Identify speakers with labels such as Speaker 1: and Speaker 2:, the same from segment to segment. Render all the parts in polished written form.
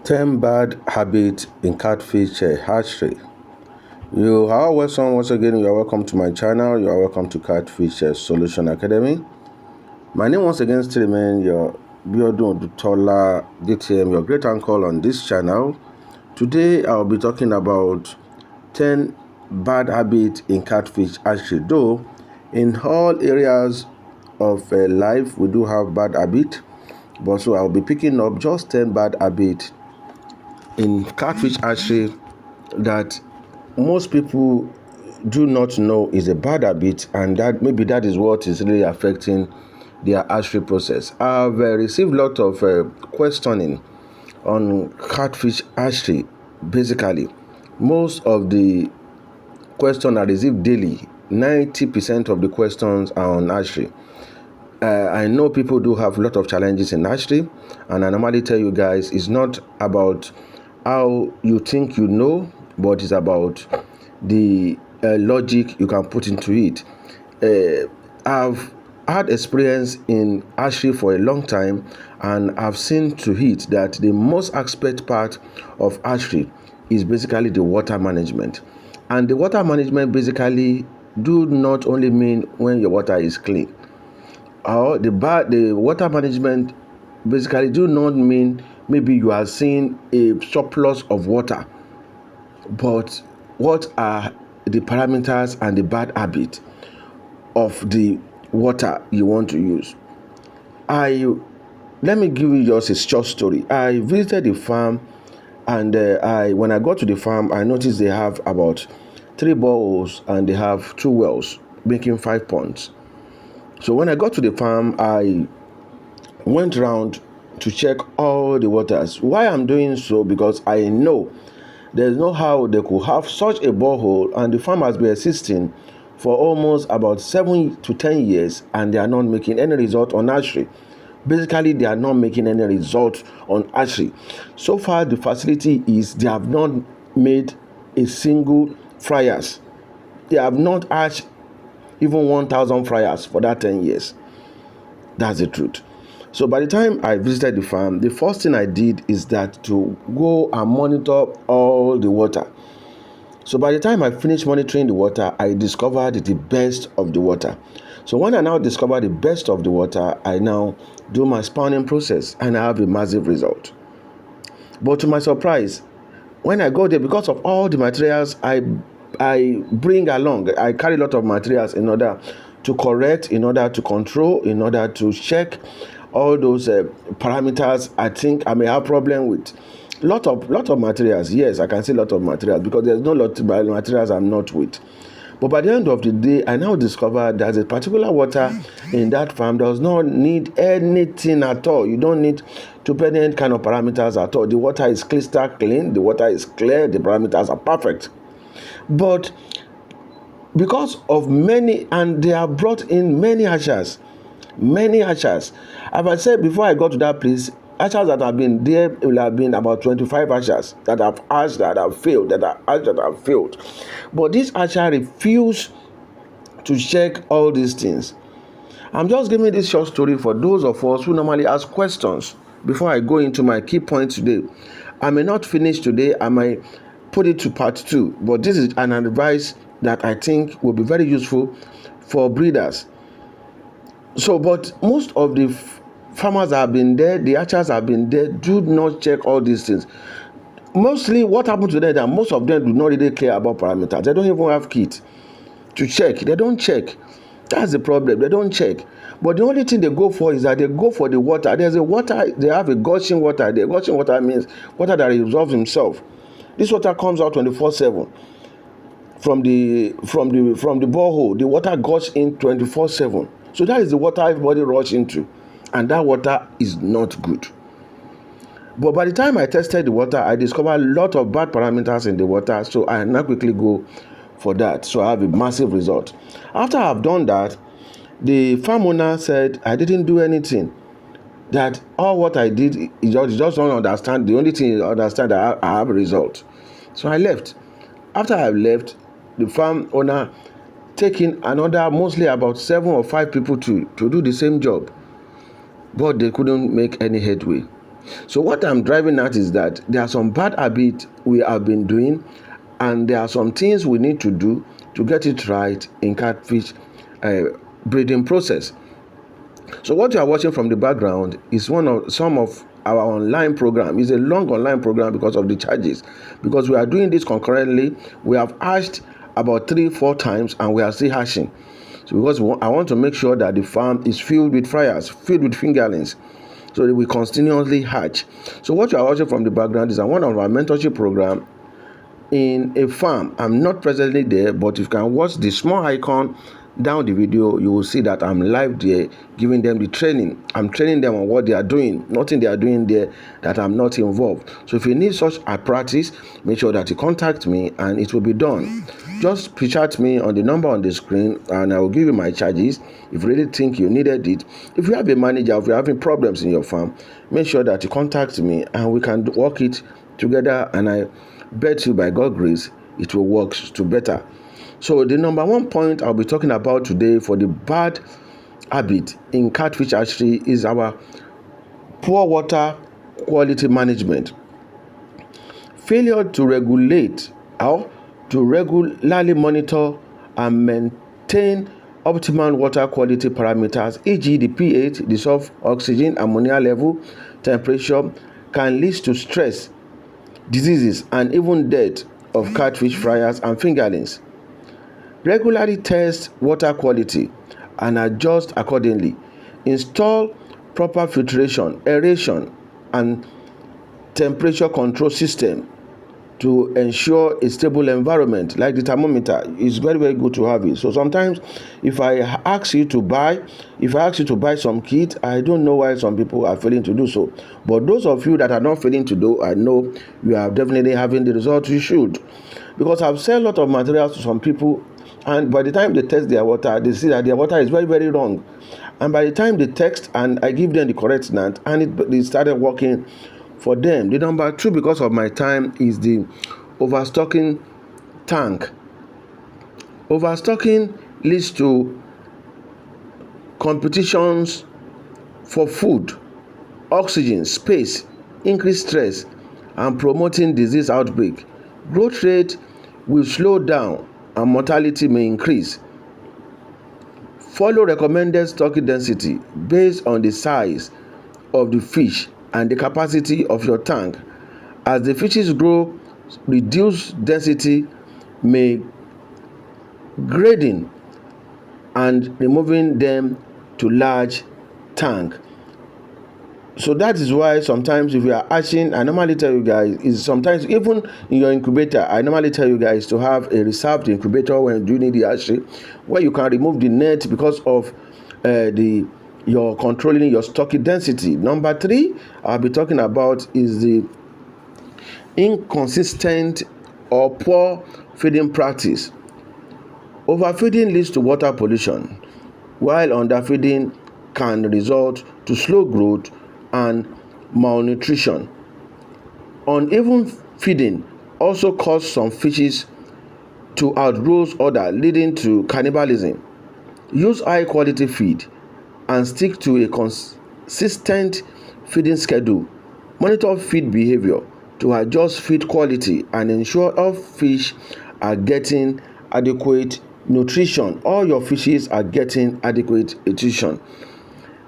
Speaker 1: 10 bad habits in catfish hatchery. You are welcome once again. You are welcome to my channel. You are welcome to Catfish Solution Academy. My name once again still remains your Biodun Odutola DTM, your great uncle on this channel. Today I'll be talking about 10 bad habits in catfish hatchery. Though in all areas of life we do have bad habits, but so I'll be picking up just 10 bad habits in catfish hatchery that most people do not know is a bad habit, and that maybe that is what is really affecting their hatchery process. I've received a lot of questioning on catfish hatchery. Basically, most of the questions I receive daily, 90% of the questions are on hatchery. I know people do have a lot of challenges in hatchery, and I normally tell you guys it's not about how you think you know, but it's about the logic you can put into it. I've had experience in hatchery for a long time, and I've seen to it that the most aspect part of hatchery is basically the water management. And the water management basically do not only mean when your water is clean. Or the water management basically do not mean maybe you are seeing a surplus of water, but what are the parameters and the bad habit of the water you want to use. Let me give you just a short story. I visited the farm, and when I got to the farm, I noticed they have about 3 boreholes and they have 2 wells making 5 ponds. So when I got to the farm, I went around to check all the waters. Why I'm doing so? Because I know there's no how they could have such a borehole, and the farm has been existing for almost about 7 to 10 years, and they are not making any result on hatchery. Basically, they are not making any result on hatchery. So far, the facility is they have not made a single fryers. They have not hatched even 1,000 fryers for that 10 years. That's the truth. So by the time I visited the farm, the first thing I did is that to go and monitor all the water. So by the time I finished monitoring the water, I discovered the best of the water. So when I now discover the best of the water, I now do my spawning process, and I have a massive result. But to my surprise, when I go there, because of all the materials I bring along, I carry a lot of materials in order to correct, in order to control, in order to check all those parameters I think I may have problem with. Lot of materials. Yes, I can say lot of materials, because there's no lot of materials I'm not with. But by the end of the day, I now discover there's a particular water in that farm does not need anything at all. You don't need to put any kind of parameters at all. The water is crystal clean, the water is clear, the parameters are perfect. But because of many, and they have brought in many hatchers. As I said before I got to that place, hatchers that have been there will have been about 25 hatchers that have hatched, that have failed, that are hatched, that have failed. But this hatcher refused to check all these things. I'm just giving this short story for those of us who normally ask questions before I go into my key points today. I may not finish today, I might put it to part 2, but this is an advice that I think will be very useful for breeders. So, but most of the farmers have been there, the hatchers have been there, do not check all these things. Mostly what happened to them that most of them do not really care about parameters. They don't even have kit to check. They don't check. That's the problem. They don't check. But the only thing they go for is that they go for the water. There's a water, they have a gushing water. The gushing water means water that resolves himself. This water comes out 24/7 from the borehole. The water goes in 24/7. So that is the water everybody rush into, and that water is not good. But by the time I tested the water, I discovered a lot of bad parameters in the water, so I now quickly go for that. So I have a massive result. After I've done that, the farm owner said I didn't do anything. That all what I did is just don't understand. The only thing is understand that I have a result. So I left. After I left, the farm owner taking another mostly about 7 or 5 people to do the same job, but they couldn't make any headway. So what I'm driving at is that there are some bad habits we have been doing, and there are some things we need to do to get it right in catfish breeding process. So what you are watching from the background is some of our online program. It's a long online program because of the charges. Because we are doing this concurrently, we have hatched about 3-4 times, and we are still hatching. So because I want to make sure that the farm is filled with fryers, filled with fingerlings, so that we continuously hatch. So what you are watching from the background is one of our mentorship program in a farm. I'm not presently there, but if you can watch the small icon down the video, you will see that I'm live there giving them the training. I'm training them on what they are doing, nothing they are doing there that I'm not involved. So if you need such a practice, make sure that you contact me and it will be done. Just chat me on the number on the screen and I will give you my charges if you really think you needed it. If you have a manager, if you're having problems in your farm, make sure that you contact me and we can work it together, and I bet you by God's grace it will work to better. So the number one point I'll be talking about today for the bad habit in catfish hatchery is our poor water quality management. Failure to regulate or to regularly monitor and maintain optimal water quality parameters, e.g. the pH, dissolved oxygen, ammonia level, temperature, can lead to stress, diseases, and even death of catfish fryers and fingerlings. Regularly test water quality and adjust accordingly. Install proper filtration, aeration, and temperature control system to ensure a stable environment. Like the thermometer, it's very, very good to have it. So sometimes if I ask you to buy some kit, I don't know why some people are failing to do so. But those of you that are not failing to do, I know you are definitely having the result you should. Because I've sell a lot of materials to some people, and by the time they test their water, they see that their water is very, very wrong. And by the time they text and I give them the correct snap, and it started working for them. The number two, because of my time, is the overstocking tank. Overstocking leads to competitions for food, oxygen, space, increased stress, and promoting disease outbreak. Growth rate will slow down and mortality may increase. Follow recommended stocking density based on the size of the fish and the capacity of your tank. As the fishes grow, reduced density may grading and removing them to large tank. So that is why sometimes if you are hatching, I normally tell you guys, is sometimes even in your incubator, I normally tell you guys to have a reserved incubator when you need the hatchery, where you can remove the net because of you're controlling your stocking density. Number three I'll be talking about is the inconsistent or poor feeding practice. Overfeeding leads to water pollution, while underfeeding can result to slow growth and malnutrition. Uneven feeding also causes some fishes to outgrow others, leading to cannibalism. Use high quality feed and stick to a consistent feeding schedule. Monitor feed behavior to adjust feed quality and ensure all fish are getting adequate nutrition. All your fishes are getting adequate nutrition.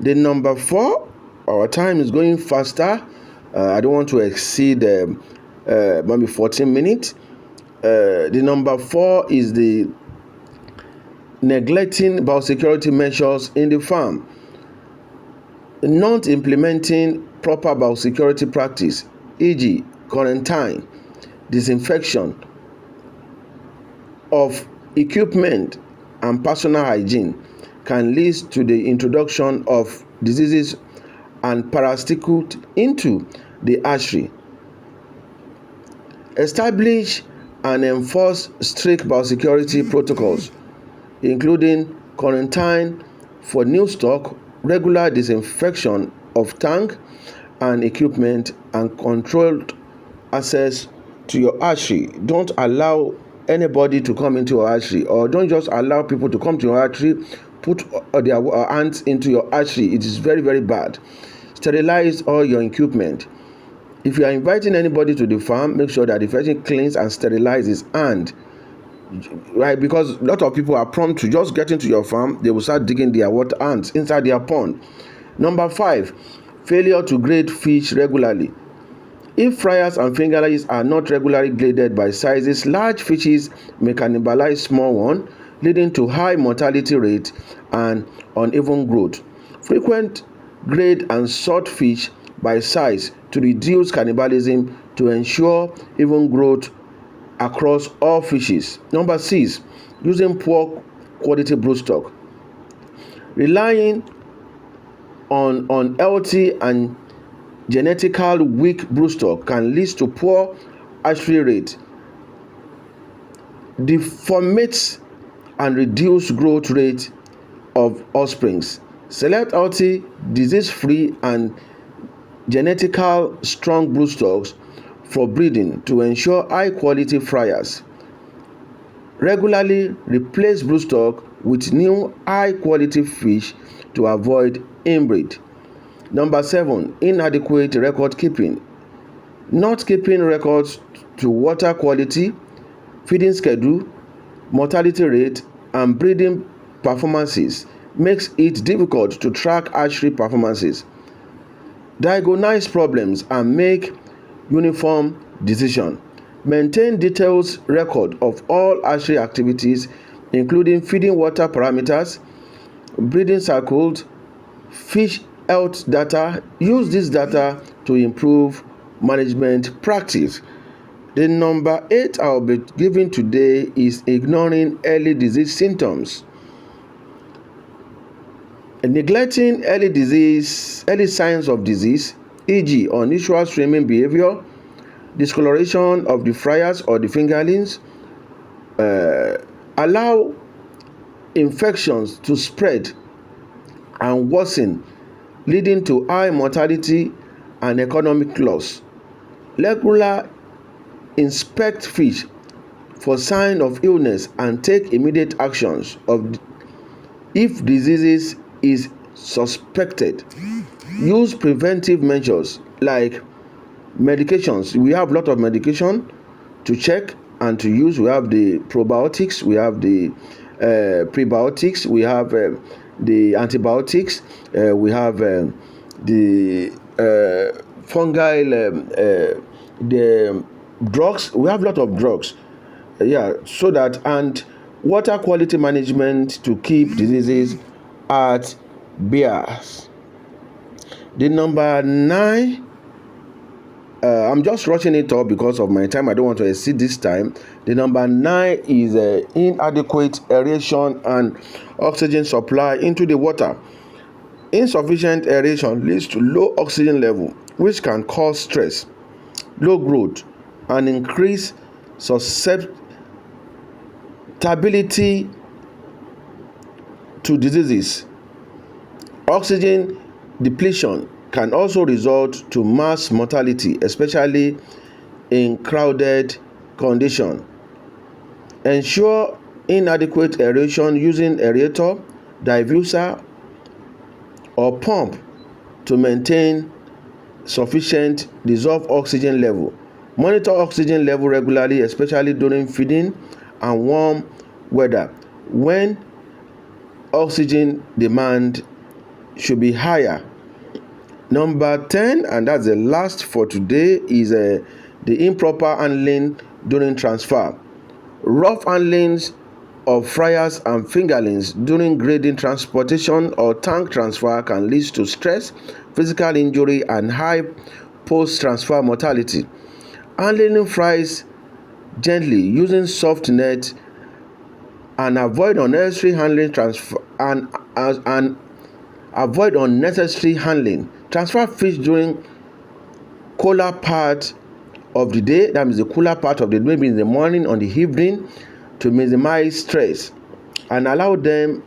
Speaker 1: The number four, our time is going faster. I don't want to exceed maybe 14 minutes. The number four is the neglecting biosecurity measures in the farm. Not implementing proper biosecurity practice, e.g. quarantine, disinfection of equipment and personal hygiene, can lead to the introduction of diseases and parasitoid into the hatchery. Establish and enforce strict biosecurity protocols, including quarantine for new stock, regular disinfection of tank and equipment, and controlled access to your hatchery. Don't allow anybody to come into your hatchery, or don't just allow people to come to your hatchery, put their hands into your hatchery. It is very, very bad. sterilize all your equipment. If you are inviting anybody to the farm, make sure that the person cleans and sterilizes his hand, right? Because a lot of people are prone to just get into your farm, they will start digging their water ants inside their pond. Number 5, failure to grade fish regularly. If fryers and fingerlings are not regularly graded by sizes, large fishes may cannibalize small ones, leading to high mortality rate and uneven growth. Frequent grade and sort fish by size to reduce cannibalism to ensure even growth across all fishes. Number 6, using poor quality broodstock. Relying on healthy and genetically weak broodstock can lead to poor hatchery rate, deformates and reduced growth rate of offsprings. Select healthy, disease-free and genetically strong broodstocks for breeding to ensure high-quality fryers. Regularly replace broodstock with new high-quality fish to avoid inbreed. Number 7, inadequate record keeping. Not keeping records to water quality, feeding schedule, mortality rate, and breeding performances makes it difficult to track hatchery performances, diagnose problems, and make uniform decisions. Maintain detailed record of all hatchery activities, including feeding water parameters, breeding cycles, fish health data. Use this data to improve management practice. The number 8 I'll be giving today is ignoring early disease symptoms. Neglecting early signs of disease, e.g. unusual swimming behavior, discoloration of the fryers or the fingerlings, allow infections to spread and worsen, leading to high mortality and economic loss. Regular inspect fish for signs of illness and take immediate actions if diseases is suspected. Use preventive measures like medications. We have a lot of medication to check and to use. We have the probiotics, we have the prebiotics, we have the antibiotics, we have the fungal, the drugs. We have a lot of drugs, so that, and water quality management to keep diseases at bears. The number 9, I'm just rushing it up because of my time. I don't want to exceed this time. The number 9 is inadequate aeration and oxygen supply into the water. Insufficient aeration leads to low oxygen level, which can cause stress, low growth, and increase susceptibility to diseases. Oxygen depletion can also result to mass mortality, especially in crowded conditions. Ensure inadequate aeration using aerator, diffuser, or pump to maintain sufficient dissolved oxygen level. Monitor oxygen level regularly, especially during feeding and warm weather, when oxygen demand should be higher. Number 10, and that's the last for today, is the improper handling during transfer. Rough handlings of fryers and fingerlings during grading, transportation, or tank transfer can lead to stress, physical injury, and high post-transfer mortality. Handling fries gently using soft net and avoid unnecessary handling avoid unnecessary handling. Transfer fish during cooler part of the day, that means the cooler part of the day, maybe in the morning or the evening, to minimize stress and allow them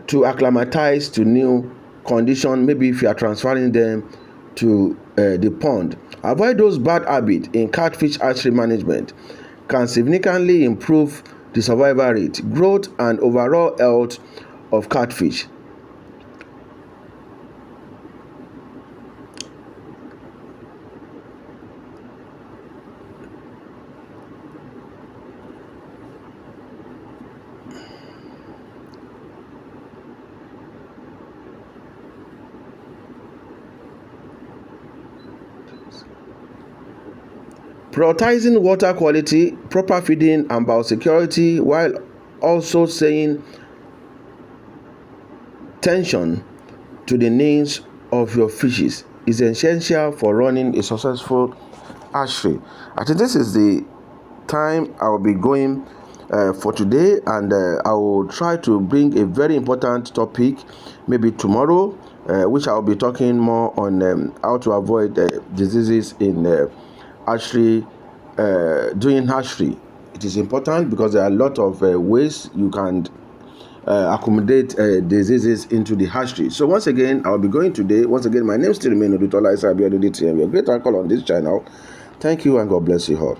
Speaker 1: to acclimatize to new condition. Maybe if you are transferring them to the pond. Avoid those bad habits in catfish hatchery management can significantly improve the survival rate, growth, and overall health of catfish. Prioritizing water quality, proper feeding, and biosecurity, while also saying attention to the needs of your fishes, is essential for running a successful hatchery. I think this is the time I will be going for today, and I will try to bring a very important topic maybe tomorrow, which I will be talking more on how to avoid diseases in hatchery, doing hatchery. It is important because there are a lot of ways you can accommodate diseases into the hatchery. So once again, I'll be going today. Once again, my name still remains Odutola Isabi Oduditi, and we are great uncle on this channel. Thank you and God bless you all.